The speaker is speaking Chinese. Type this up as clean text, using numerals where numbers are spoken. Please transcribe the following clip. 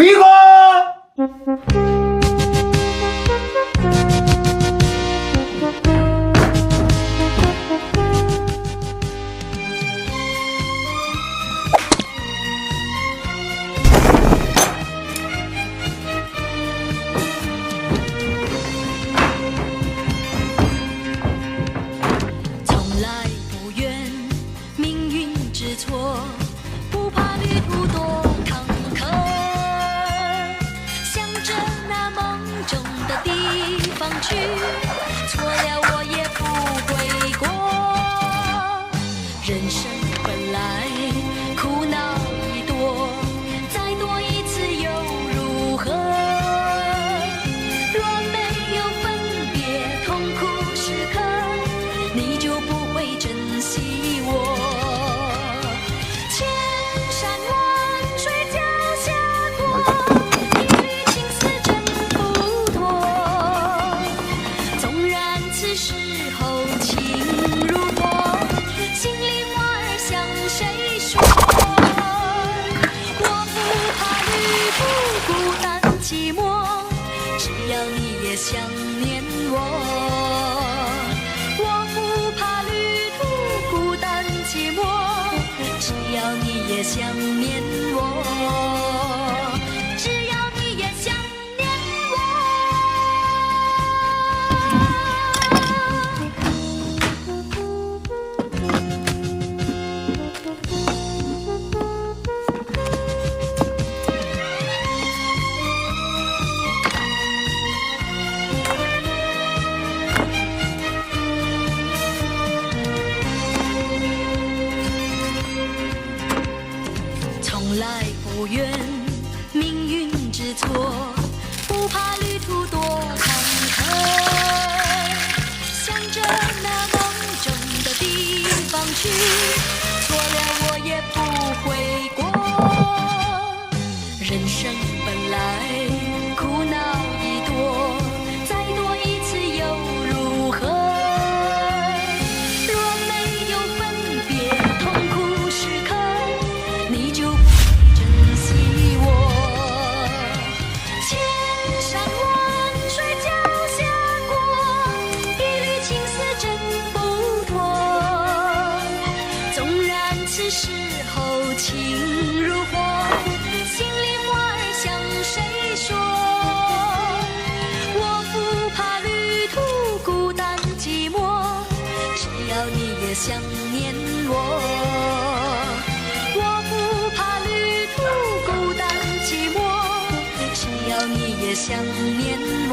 飞哥，从来不怨命运之错，不怕旅途多坎坷，向着那梦中的地方去，错了我也不悔过。人生本来苦恼已多，再多一次又如何？若没有分别痛苦时刻，你就不会珍惜我。千山万水脚下过，一缕情丝真不脱。纵然此时候情如火，心里话儿向谁说？我不怕旅途孤单寂寞，只要你也想念我。我不怕旅途孤单寂寞，只要你也想念我，只要你也想念从来不怨命运之错，不怕旅途多坎坷，向着那梦中的地方去，错了我也不悔过。人生本来苦恼已多，再多一次又如何？若没有分别痛苦时刻，你就不会珍惜我。千山万水脚下过，一缕情丝真不脱。纵然此时候情如火，心里话儿向谁说？我不怕旅途孤单寂寞，只要你也想念我。我不怕旅途孤单寂寞，只要你也想念我。